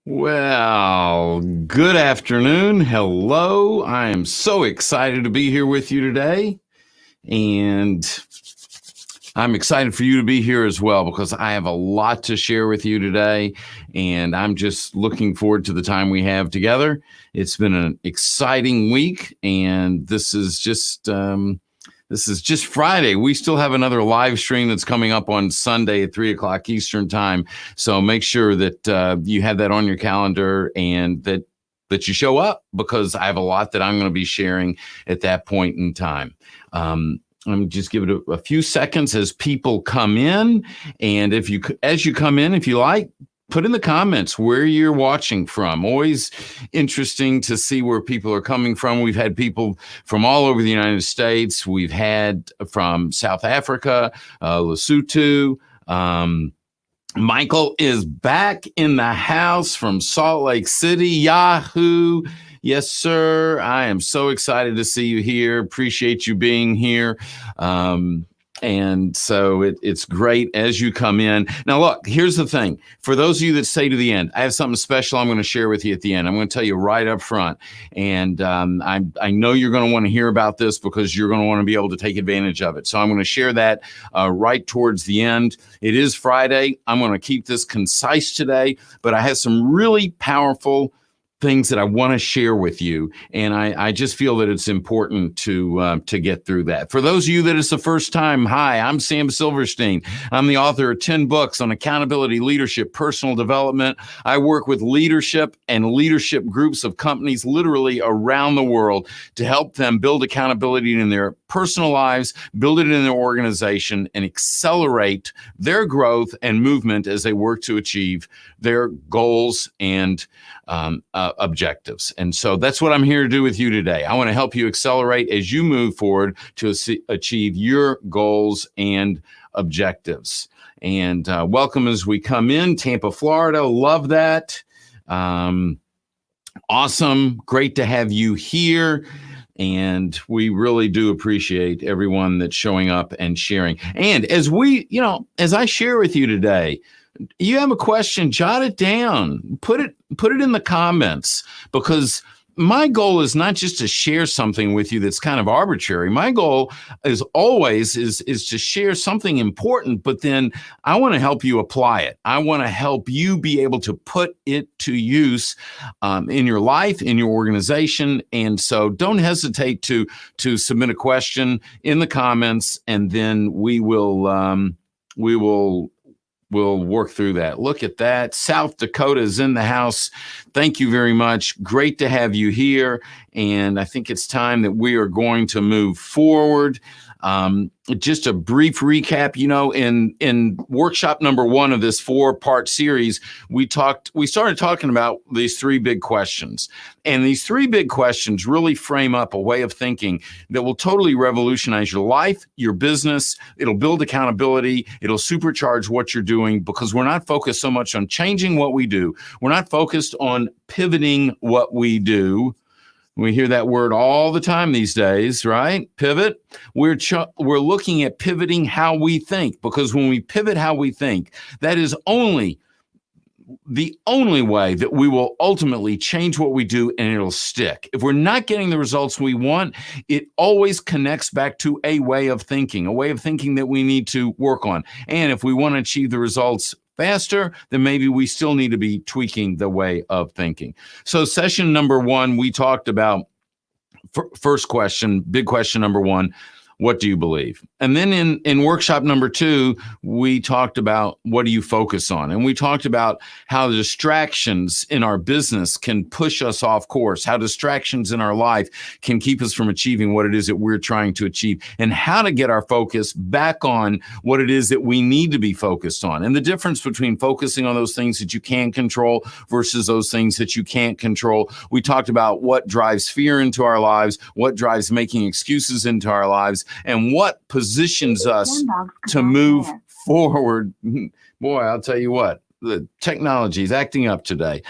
Well, good afternoon. Hello. I am so excited to be here with you today. And I'm excited for you to be here as well because I have a lot to share with you today. And I'm just looking forward to the time we have together. It's been an exciting week, and this is just Friday. We still have another live stream that's coming up on Sunday at 3:00 Eastern time. So make sure that you have that on your calendar and that you show up, because I have a lot that I'm going to be sharing at that point in time. Let me just give it a few seconds as people come in. And as you come in, if you like, put in the comments where you're watching from. Always interesting to see where people are coming from. We've had people from all over the United States. We've had from South Africa, Lesotho. Michael is back in the house from Salt Lake City. Yahoo! Yes, sir. I am so excited to see you here. Appreciate you being here. And so it's great as you come in. Now, look, here's the thing. For those of you that stay to the end, I have something special I'm going to share with you at the end. I'm going to tell you right up front. And I know you're going to want to hear about this because you're going to want to be able to take advantage of it. So I'm going to share that right towards the end. It is Friday. I'm going to keep this concise today, but I have some really powerful things that I want to share with you. And I just feel that it's important to get through that. For those of you that it's the first time, hi, I'm Sam Silverstein. I'm the author of 10 books on accountability, leadership, personal development. I work with leadership and leadership groups of companies literally around the world to help them build accountability in their personal lives, build it in their organization, and accelerate their growth and movement as they work to achieve their goals and objectives. And so that's what I'm here to do with you today. I want to help you accelerate as you move forward to achieve your goals and objectives. And welcome as we come in, Tampa, Florida. Love that. Awesome. Great to have you here. And we really do appreciate everyone that's showing up and sharing. And as I share with you today, you have a question, jot it down, put it in the comments, because my goal is not just to share something with you that's kind of arbitrary. My goal is always to share something important, but then I want to help you apply it. I want to help you be able to put it to use in your life, in your organization. And so don't hesitate to submit a question in the comments, and then we'll work through that. Look at that. South Dakota is in the house. Thank you very much. Great to have you here. And I think it's time that we are going to move forward. Just a brief recap, in workshop number 1 of this 4-part series, we started talking about these 3 big questions. And these 3 big questions really frame up a way of thinking that will totally revolutionize your life, your business. It'll build accountability. It'll supercharge what you're doing, because we're not focused so much on changing what we do. We're not focused on pivoting what we do. We hear that word all the time these days, right? Pivot. We're looking at pivoting how we think, because when we pivot how we think, that is the only way that we will ultimately change what we do, and it'll stick. If we're not getting the results we want, it always connects back to a way of thinking that we need to work on. And if we want to achieve the results faster, then maybe we still need to be tweaking the way of thinking. So session number 1, we talked about first question, big question number 1, what do you believe? And then in workshop number 2, we talked about what do you focus on? And we talked about how the distractions in our business can push us off course, how distractions in our life can keep us from achieving what it is that we're trying to achieve, and how to get our focus back on what it is that we need to be focused on. And the difference between focusing on those things that you can control versus those things that you can't control. We talked about what drives fear into our lives, what drives making excuses into our lives, and what positions us to move forward. Boy, I'll tell you what, the technology is acting up today.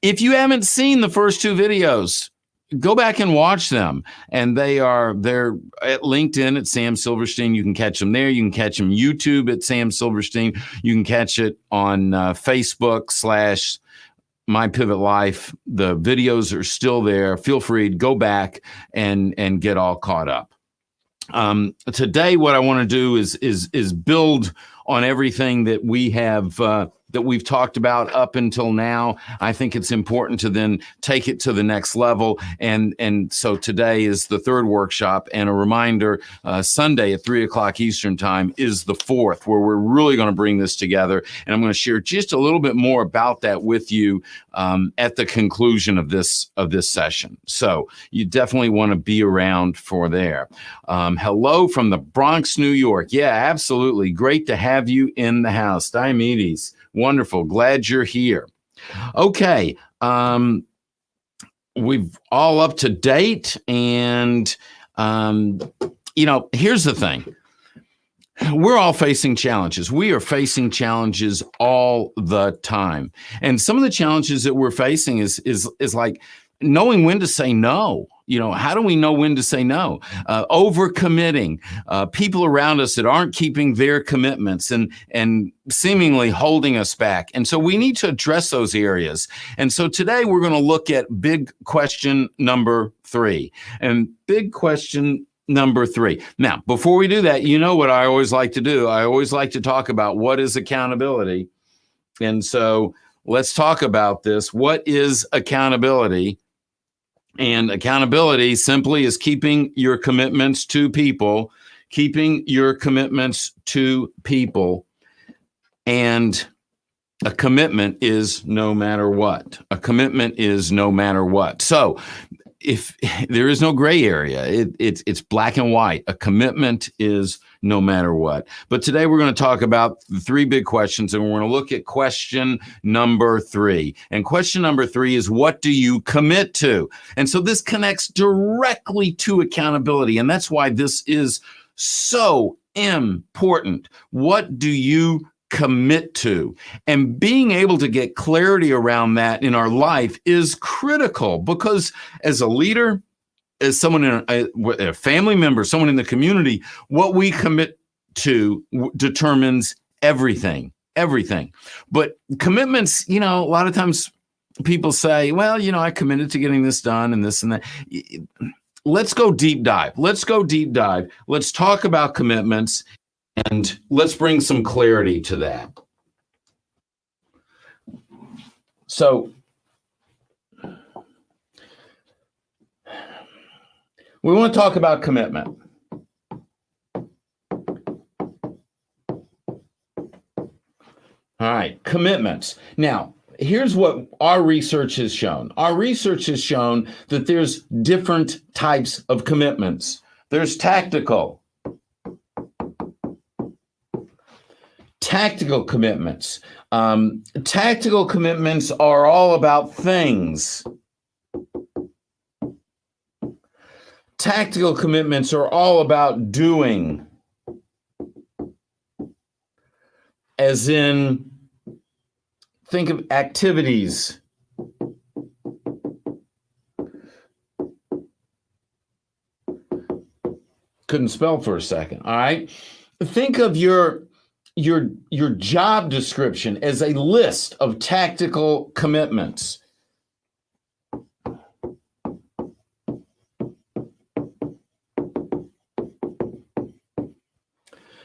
If you haven't seen the first 2 videos, go back and watch them. And they're at LinkedIn at Sam Silverstein. You can catch them there. You can catch them YouTube at Sam Silverstein. You can catch it on Facebook My Pivot Life. The videos are still there. Feel free to go back and get all caught up. Today, what I want to do is build on everything that we have that we've talked about up until now. I think it's important to then take it to the next level. And so today is the third workshop, and a reminder, Sunday at 3:00 Eastern time is the fourth, where we're really going to bring this together. And I'm going to share just a little bit more about that with you at the conclusion of this session. So you definitely want to be around for there. Hello from the Bronx, New York. Yeah, absolutely. Great to have you in the house. Diomedes. Wonderful. Glad you're here. Okay. We've all up to date. And, here's the thing. We're all facing challenges. We are facing challenges all the time. And some of the challenges that we're facing is like knowing when to say no. How do we know when to say no? Overcommitting, people around us that aren't keeping their commitments and seemingly holding us back. And so we need to address those areas. And so today we're going to look at big question number 3. And big question number 3. Now, before we do that, you know what I always like to do? I always like to talk about what is accountability. And so let's talk about this. What is accountability? And accountability simply is keeping your commitments to people, And a commitment is no matter what. So if there is no gray area, it's black and white. A commitment is no matter what. But today we're going to talk about the 3 big questions, and we're going to look at question number 3. And question number 3 is, what do you commit to? And so this connects directly to accountability, and that's why this is so important. What do you commit to? And being able to get clarity around that in our life is critical, because as a leader, as someone in a family member, someone in the community, what we commit to determines everything. But commitments, a lot of times people say, well, I committed to getting this done and this and that. Let's go deep dive. Let's talk about commitments, and let's bring some clarity to that. So we want to talk about commitment. All right, commitments. Now, here's what our research has shown. Our research has shown that there's different types of commitments. There's tactical commitments. Tactical commitments are all about things. Tactical commitments are all about doing, as in, think of activities. Couldn't spell for a second, all right? Think of your job description as a list of tactical commitments.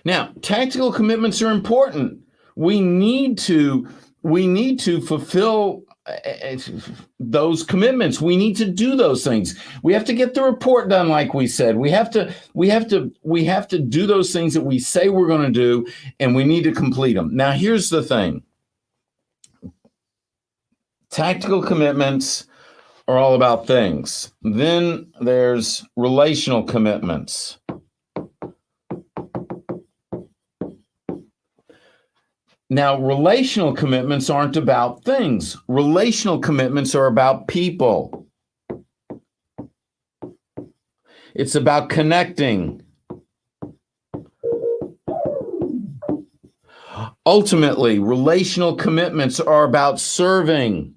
Now, tactical commitments are important. We need to fulfill those commitments. We need to do those things. We have to get the report done, like we said. We have to do those things that we say we're going to do, and we need to complete them. Now, here's the thing. Tactical commitments are all about things. Then there's relational commitments. Now, relational commitments aren't about things. Relational commitments are about people. It's about connecting. Ultimately, relational commitments are about serving.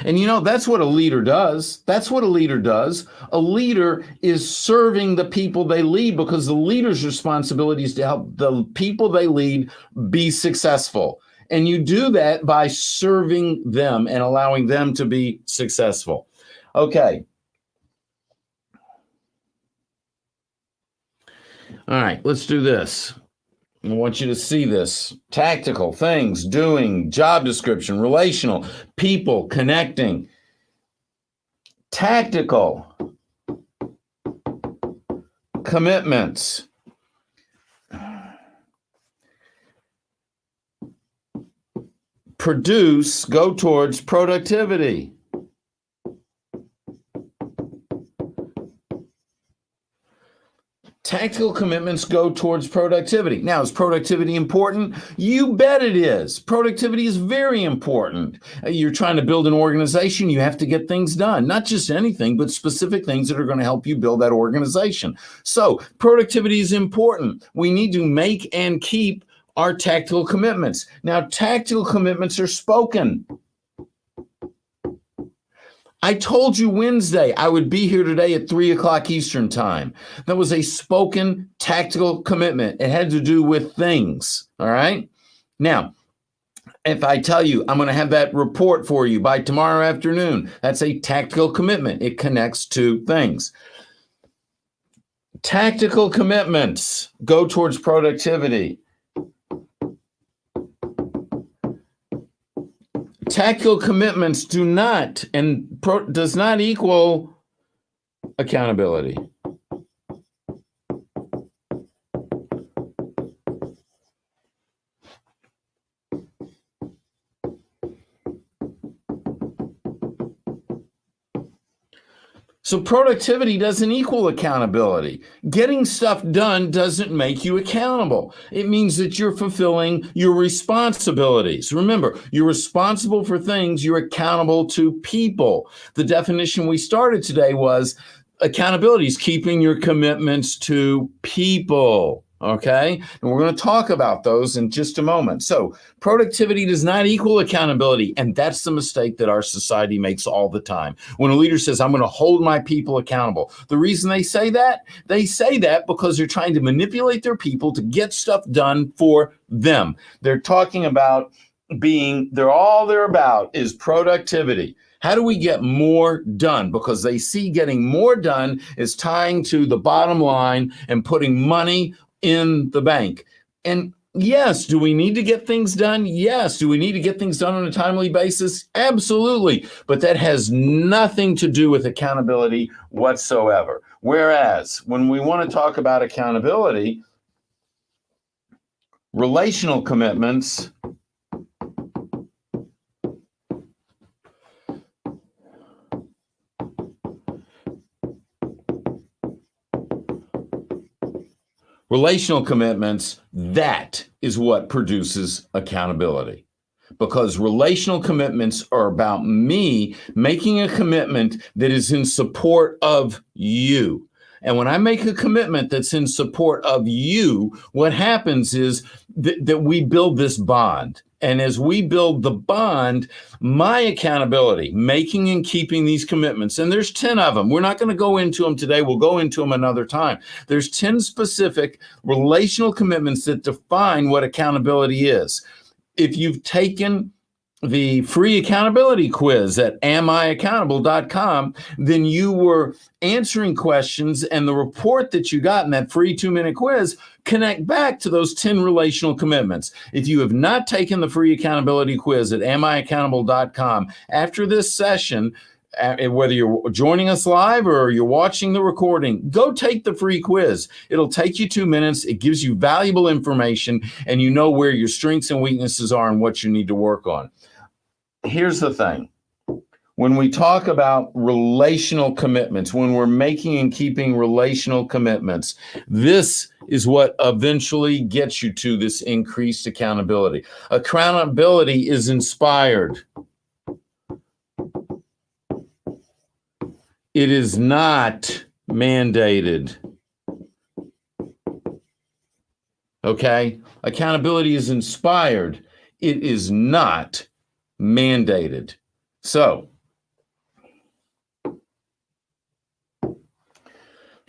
And that's what a leader does. A leader is serving the people they lead, because the leader's responsibility is to help the people they lead be successful. And you do that by serving them and allowing them to be successful. Okay. All right, let's do this. I want you to see this. Tactical, things, doing, job description, relational, people, connecting. Tactical commitments. Go towards productivity. Tactical commitments go towards productivity. Now, is productivity important? You bet it is. Productivity is very important. You're trying to build an organization, you have to get things done. Not just anything, but specific things that are going to help you build that organization. So, productivity is important. We need to make and keep our tactical commitments. Now, tactical commitments are spoken. I told you Wednesday I would be here today at 3 o'clock Eastern time. That was a spoken tactical commitment. It had to do with things, all right? Now, if I tell you I'm going to have that report for you by tomorrow afternoon, that's a tactical commitment. It connects to things. Tactical commitments go towards productivity. Tactical commitments do not does not equal accountability. So productivity doesn't equal accountability. Getting stuff done doesn't make you accountable. It means that you're fulfilling your responsibilities. Remember, you're responsible for things, you're accountable to people. The definition we started today was accountability is keeping your commitments to people. Okay, and we're going to talk about those in just a moment. So productivity does not equal accountability, and that's the mistake that our society makes all the time. When a leader says, I'm going to hold my people accountable, the reason they say that because they're trying to manipulate their people to get stuff done for them. They're talking about all they're about is productivity. How do we get more done? Because they see getting more done is tying to the bottom line and putting money in the bank. And yes, do we need to get things done? Yes. Do we need to get things done on a timely basis? Absolutely. But that has nothing to do with accountability whatsoever. Whereas when we want to talk about accountability, relational commitments that is what produces accountability. Because relational commitments are about me making a commitment that is in support of you. And when I make a commitment that's in support of you, what happens is that we build this bond. And as we build the bond, my accountability, making and keeping these commitments, and there's 10 of them. We're not going to go into them today. We'll go into them another time. There's 10 specific relational commitments that define what accountability is. If you've taken the free accountability quiz at amiaccountable.com, then you were answering questions, and the report that you got in that free 2-minute quiz connect back to those 10 relational commitments. If you have not taken the free accountability quiz at amiaccountable.com, after this session, whether you're joining us live or you're watching the recording, go take the free quiz. It'll take you 2 minutes. It gives you valuable information, and you know where your strengths and weaknesses are and what you need to work on. Here's the thing. When we talk about relational commitments, when we're making and keeping relational commitments, this is what eventually gets you to this increased accountability. Accountability is inspired. It is not mandated. Okay? Accountability is inspired. It is not mandated. So,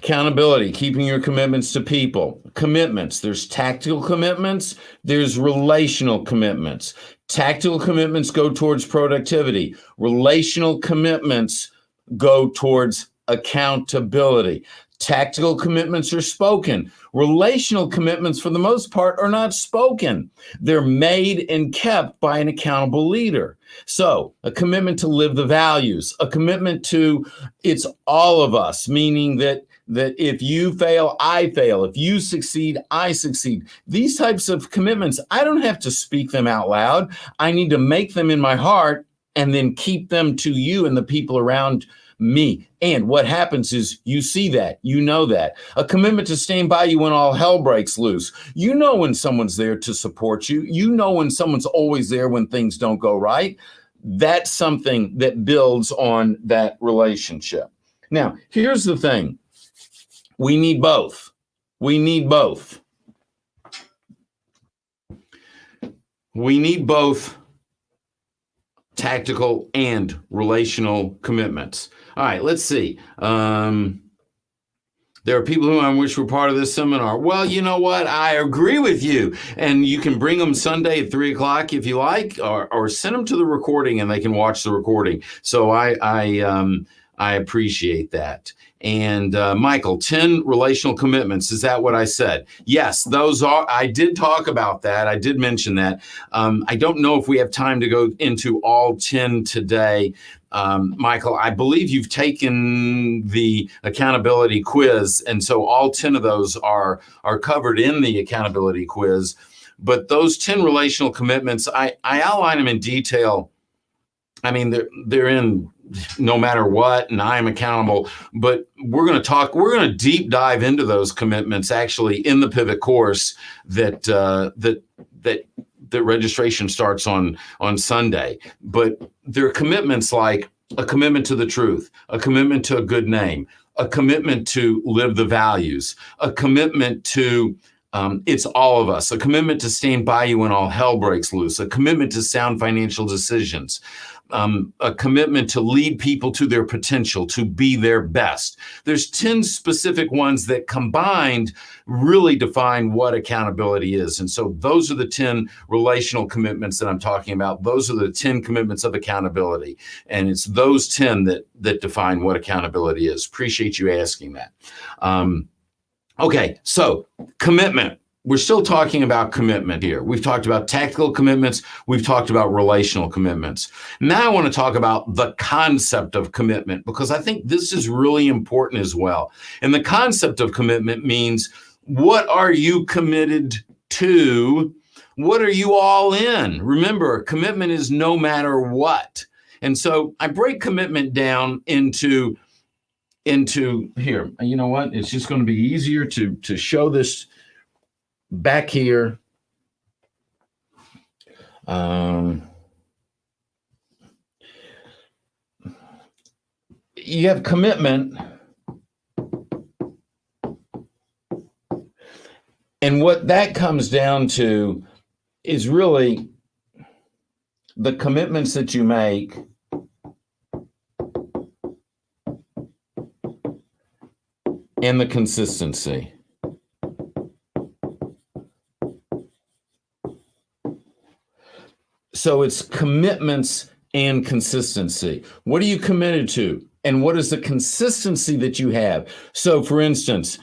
Accountability, keeping your commitments to people. Commitments, there's tactical commitments, there's relational commitments. Tactical commitments go towards productivity. Relational commitments go towards accountability. Tactical commitments are spoken. Relational commitments, for the most part, are not spoken. They're made and kept by an accountable leader. So, a commitment to live the values, a commitment to it's all of us, meaning that if you fail, I fail. If you succeed, I succeed. These types of commitments, I don't have to speak them out loud. I need to make them in my heart and then keep them to you and the people around me. And what happens is you see that, you know that. A commitment to stand by you when all hell breaks loose. You know when someone's there to support you. You know when someone's always there when things don't go right. That's something that builds on that relationship. Now, here's the thing. We need both. We need both. We need both tactical and relational commitments. All right, let's see. There are people who I wish were part of this seminar. Well, you know what? I agree with you. And you can bring them Sunday at 3 o'clock if you like, or send them to the recording and they can watch the recording. So I appreciate that. And Michael, 10 relational commitments. Is that what I said? Yes, those are. I did talk about that. I did mention that. I don't know if we have time to go into all 10 today. Michael, I believe you've taken the accountability quiz. And so all 10 of those are covered in the accountability quiz. But those 10 relational commitments, I outline them in detail. I mean, they're in no matter what, and I'm accountable. But we're going to deep dive into those commitments actually in the pivot course that the registration starts on Sunday. But there are commitments like a commitment to the truth, a commitment to a good name, a commitment to live the values, a commitment to it's all of us, a commitment to stand by you when all hell breaks loose, a commitment to sound financial decisions, a commitment to lead people to their potential, to be their best. There's 10 specific ones that combined really define what accountability is. And so those are the 10 relational commitments that I'm talking about. Those are the 10 commitments of accountability. And it's those 10 that define what accountability is. Appreciate you asking that. Okay, so commitment. We're still talking about commitment here. We've talked about tactical commitments. We've talked about relational commitments. Now I want to talk about the concept of commitment, because I think this is really important as well. And the concept of commitment means, what are you committed to? What are you all in? Remember, commitment is no matter what. And so I break commitment down into here. You know what? It's just going to be easier to show this back here. You have commitment, and what that comes down to is really the commitments that you make and the consistency. So it's commitments and consistency. What are you committed to? And what is the consistency that you have? So for instance,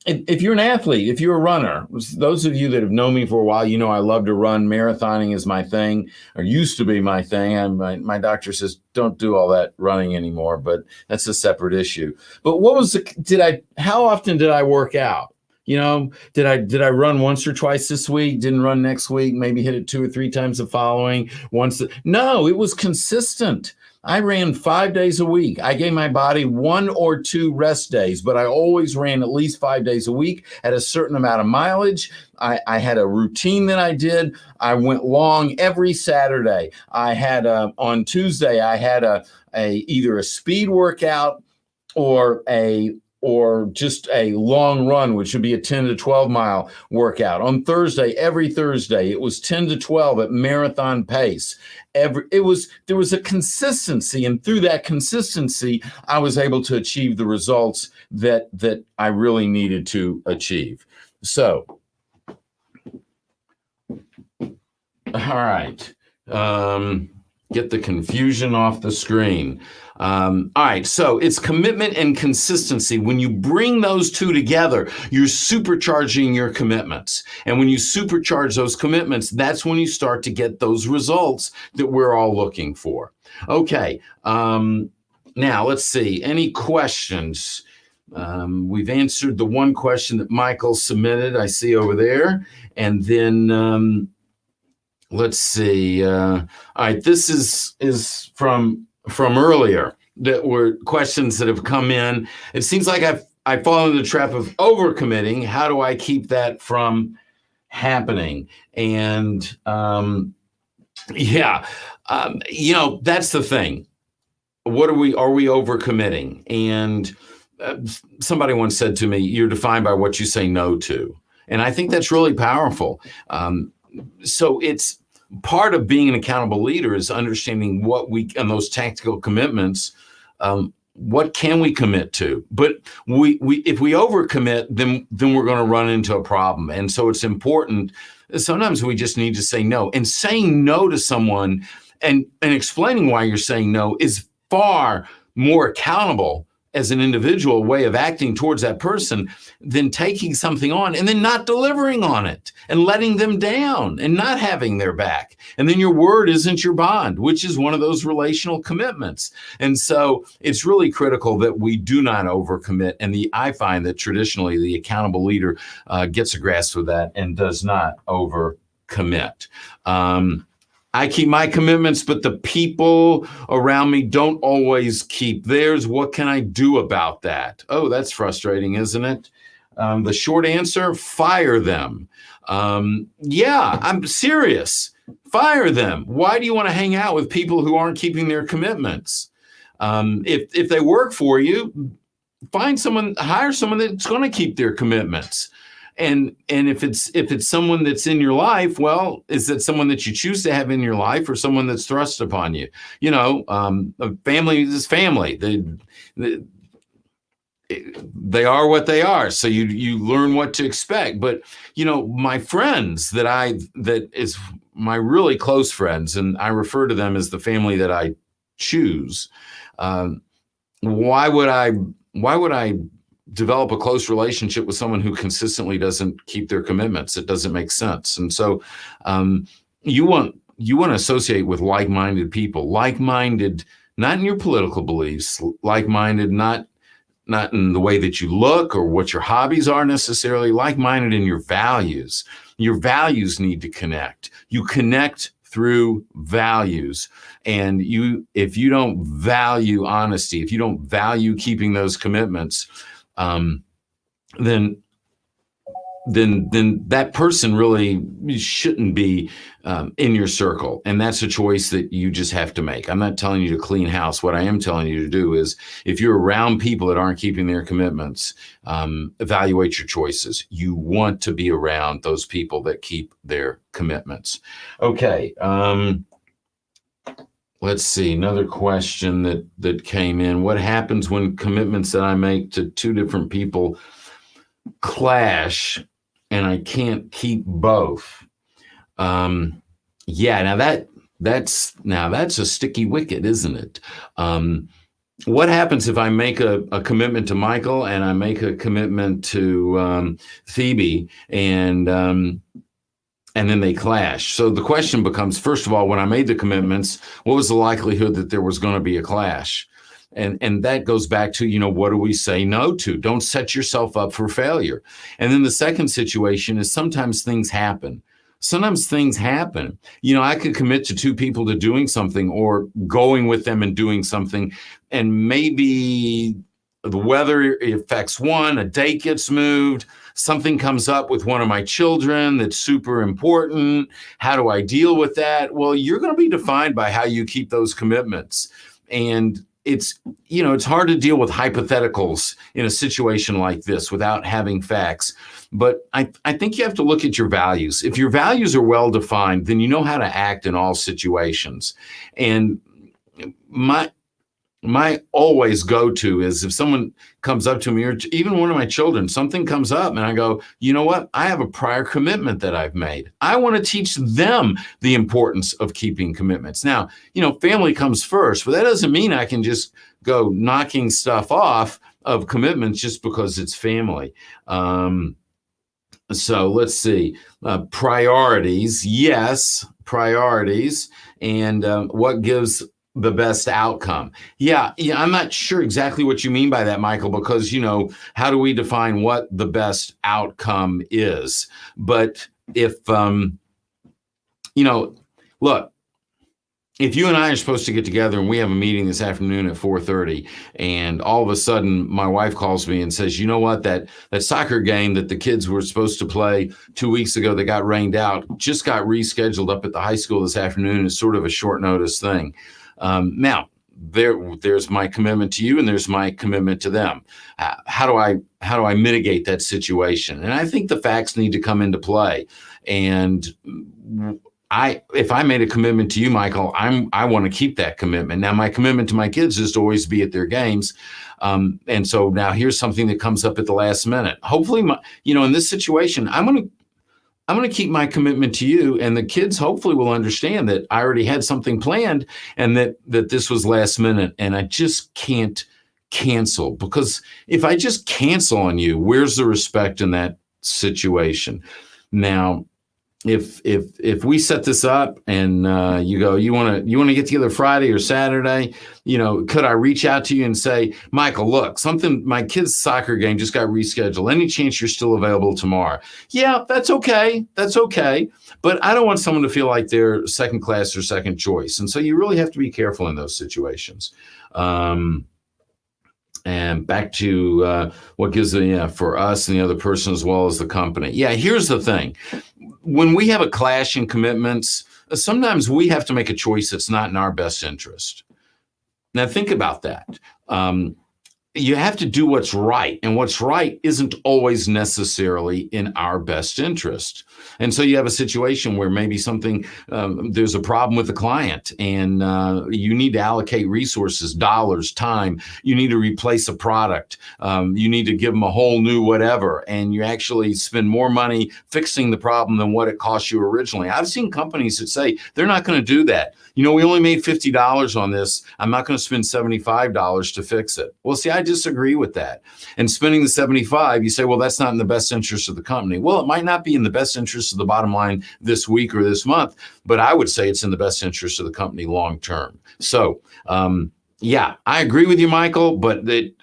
if you're an athlete, if you're a runner, those of you that have known me for a while, you know I love to run. Marathoning is my thing, or used to be my thing. My doctor says don't do all that running anymore, but that's a separate issue. But how often did I work out? You know, did I run once or twice this week? Didn't run next week? Maybe hit it 2 or 3 times the following. No, it was consistent. I ran 5 days a week. I gave my body 1 or 2 rest days, but I always ran at least 5 days a week at a certain amount of mileage. I had a routine that I did. I went long every Saturday. I had on Tuesday, I had either a speed workout or a or just a long run, which would be a 10 to 12 mile workout. On Thursday, every Thursday, it was 10 to 12 at marathon pace. There was a consistency, and through that consistency, I was able to achieve the results that I really needed to achieve. So, all right. Get the confusion off the screen. All right, so it's commitment and consistency. When you bring those two together, you're supercharging your commitments. And when you supercharge those commitments, that's when you start to get those results that we're all looking for. Okay, now let's see. Any questions? We've answered the one question that Michael submitted, I see over there. And then let's see. All right, this is from earlier, that were questions that have come in. It seems like I've fallen into the trap of overcommitting. How do I keep that from happening? And that's the thing. Are we overcommitting? And somebody once said to me, "You're defined by what you say no to." And I think that's really powerful. So it's part of being an accountable leader is understanding and those tactical commitments, what can we commit to? But if we overcommit, then we're going to run into a problem. And so it's important. Sometimes we just need to say no. And saying no to someone and explaining why you're saying no is far more accountable as an individual way of acting towards that person than taking something on and then not delivering on it and letting them down and not having their back. And then your word isn't your bond, which is one of those relational commitments. And so it's really critical that we do not overcommit. And I find that traditionally the accountable leader gets a grasp of that and does not overcommit. I keep my commitments, but the people around me don't always keep theirs. What can I do about that? Oh, that's frustrating, isn't it? The short answer, fire them. Yeah, I'm serious. Fire them. Why do you want to hang out with people who aren't keeping their commitments? If they work for you, hire someone that's going to keep their commitments. And if it's someone that's in your life, well, is it someone that you choose to have in your life or someone that's thrust upon you? A family is family. They are what they are. So you learn what to expect. But my friends that is my really close friends, and I refer to them as the family that I choose. Why would I develop a close relationship with someone who consistently doesn't keep their commitments? It doesn't make sense. And so you want to associate with like-minded people, like-minded, not in your political beliefs, like-minded, not in the way that you look or what your hobbies are necessarily, like-minded in your values. Your values need to connect. You connect through values. And if you don't value honesty, if you don't value keeping those commitments, then that person really shouldn't be in your circle. And that's a choice that you just have to make. I'm not telling you to clean house. What I am telling you to do is, if you're around people that aren't keeping their commitments, evaluate your choices. You want to be around those people that keep their commitments. Okay. Let's see, another question that came in. What happens when commitments that I make to two different people clash and I can't keep both? Now that's a sticky wicket, isn't it? What happens if I make a commitment to Michael and I make a commitment to Phoebe and then they clash? So the question becomes, first of all, when I made the commitments, what was the likelihood that there was going to be a clash? And that goes back to, what do we say no to? Don't set yourself up for failure. And then the second situation is sometimes things happen. I could commit to two people to doing something or going with them and doing something, and maybe the weather affects one, a date gets moved, something comes up with one of my children that's super important. How do I deal with that? Well, you're going to be defined by how you keep those commitments. And it's, it's hard to deal with hypotheticals in a situation like this without having facts. But I think you have to look at your values. If your values are well defined, then you know how to act in all situations. And my always go-to is if someone comes up to me, or even one of my children, something comes up and I go, you know what? I have a prior commitment that I've made. I want to teach them the importance of keeping commitments. Now, family comes first, but that doesn't mean I can just go knocking stuff off of commitments just because it's family. So let's see, priorities. Yes, priorities. And what gives the best outcome? Yeah, I'm not sure exactly what you mean by that, Michael, because, how do we define what the best outcome is? But if, look, if you and I are supposed to get together and we have a meeting this afternoon at 4:30, and all of a sudden my wife calls me and says, you know what, that soccer game that the kids were supposed to play 2 weeks ago that got rained out just got rescheduled up at the high school this afternoon. It's sort of a short notice thing. Now, there's my commitment to you, and there's my commitment to them. How do I mitigate that situation? And I think the facts need to come into play. And if I made a commitment to you, Michael, I want to keep that commitment. Now, my commitment to my kids is to always be at their games. And so now here's something that comes up at the last minute. Hopefully, in this situation, I'm going to keep my commitment to you, and the kids hopefully will understand that I already had something planned and that this was last minute, and I just can't cancel, because if I just cancel on you, where's the respect in that situation? Now, if we set this up and you go, you want to get together Friday or Saturday, could I reach out to you and say, Michael, look, my kid's soccer game just got rescheduled. Any chance you're still available tomorrow? Yeah, that's okay. That's okay. But I don't want someone to feel like they're second class or second choice. And so you really have to be careful in those situations. And back to what gives for us and the other person as well as the company. Yeah, here's the thing. When we have a clash in commitments, sometimes we have to make a choice that's not in our best interest. Now, think about that. You have to do what's right, and what's right isn't always necessarily in our best interest. And so you have a situation where maybe there's a problem with the client, and you need to allocate resources, dollars, time. You need to replace a product. You need to give them a whole new whatever, and you actually spend more money fixing the problem than what it cost you originally. I've seen companies that say they're not going to do that. We only made $50 on this. I'm not going to spend $75 to fix it. Well, see, I disagree with that. And spending the $75, you say, well, that's not in the best interest of the company. Well, it might not be in the best interest of the bottom line this week or this month, but I would say it's in the best interest of the company long term. So, yeah, I agree with you, Michael, but it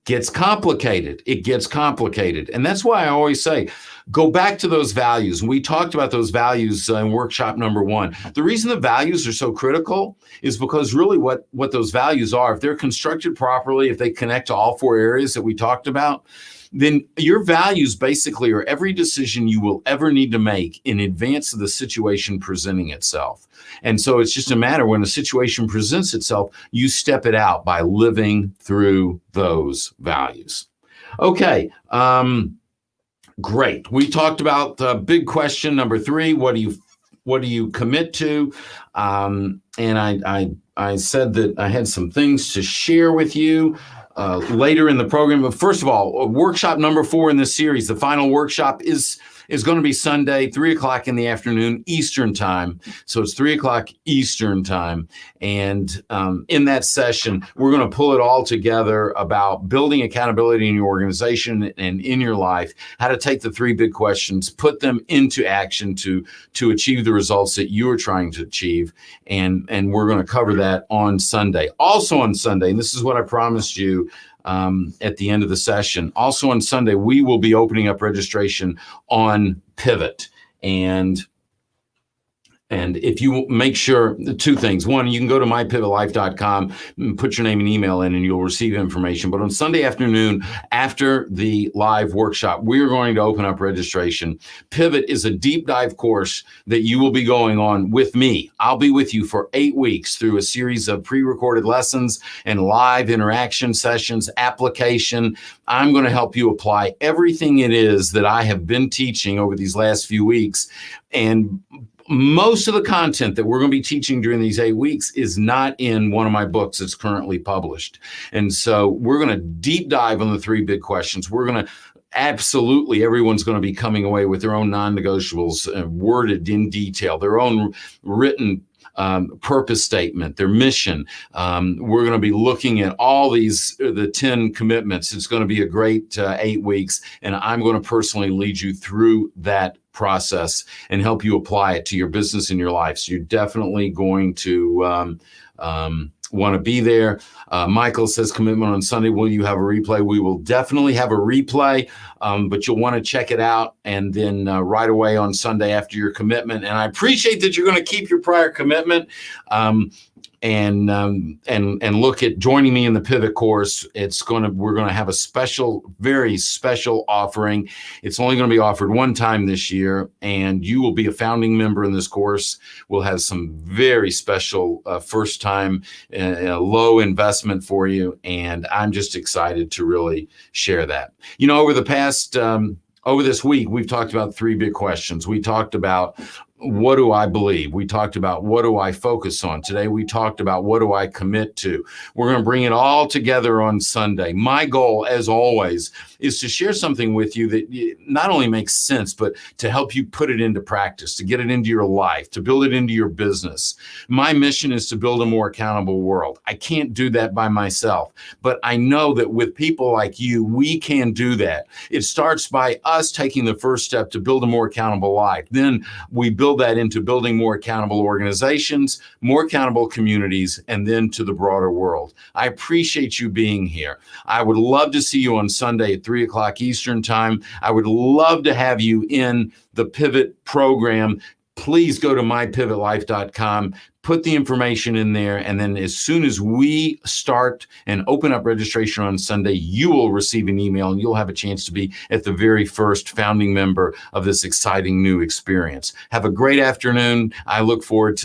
gets complicated. It gets complicated. And that's why I always say, go back to those values. And we talked about those values in workshop number 1. The reason the values are so critical is because really what those values are, if they're constructed properly, if they connect to all 4 areas that we talked about, then your values basically are every decision you will ever need to make in advance of the situation presenting itself. And so it's just a matter when a situation presents itself, you step it out by living through those values. Okay. Great. We talked about big question number 3. What do you commit to? And I said that I had some things to share with you later in the program. But first of all, workshop number 4 in this series, the final workshop is going to be Sunday, 3:00 in the afternoon, Eastern time. So it's 3:00 Eastern time. And in that session, we're going to pull it all together about building accountability in your organization and in your life, how to take the 3 big questions, put them into action to achieve the results that you are trying to achieve. And we're going to cover that on Sunday. Also on Sunday, and this is what I promised you, at the end of the session. Also on Sunday, we will be opening up registration on Pivot. And And if you make sure, two things. One, you can go to mypivotlife.com and put your name and email in and you'll receive information. But on Sunday afternoon, after the live workshop, we're going to open up registration. Pivot is a deep dive course that you will be going on with me. I'll be with you for 8 weeks through a series of pre-recorded lessons and live interaction sessions, application. I'm going to help you apply everything it is that I have been teaching over these last few weeks. And most of the content that we're going to be teaching during these 8 weeks is not in one of my books that's currently published. And so we're going to deep dive on the 3 big questions. We're going to absolutely, everyone's going to be coming away with their own non-negotiables worded in detail, their own written purpose statement, their mission. We're going to be looking at all these, the 10 commitments. It's going to be a great 8 weeks, and I'm going to personally lead you through that process and help you apply it to your business and your life. So you're definitely going to want to be there. Michael says, commitment on Sunday. Will you have a replay? We will definitely have a replay, but you'll want to check it out and then right away on Sunday after your commitment. And I appreciate that you're going to keep your prior commitment. And look at joining me in the Pivot course. We're going to have a special, very special offering. It's only going to be offered one time this year, and you will be a founding member in this course. We'll have some very special first time low investment for you, and I'm just excited to really share that. You know, over this week, we've talked about 3 big questions. We talked about, what do I believe? We talked about, what do I focus on? Today, we talked about, what do I commit to? We're going to bring it all together on Sunday. My goal, as always, is to share something with you that not only makes sense, but to help you put it into practice, to get it into your life, to build it into your business. My mission is to build a more accountable world. I can't do that by myself, but I know that with people like you, we can do that. It starts by us taking the first step to build a more accountable life. Then we build that into building more accountable organizations, more accountable communities, and then to the broader world. I appreciate you being here. I would love to see you on Sunday at 3 o'clock Eastern time. I would love to have you in the Pivot program. Please go to mypivotlife.com, put the information in there, and then as soon as we start and open up registration on Sunday, you will receive an email and you'll have a chance to be at the very first founding member of this exciting new experience. Have a great afternoon. I look forward to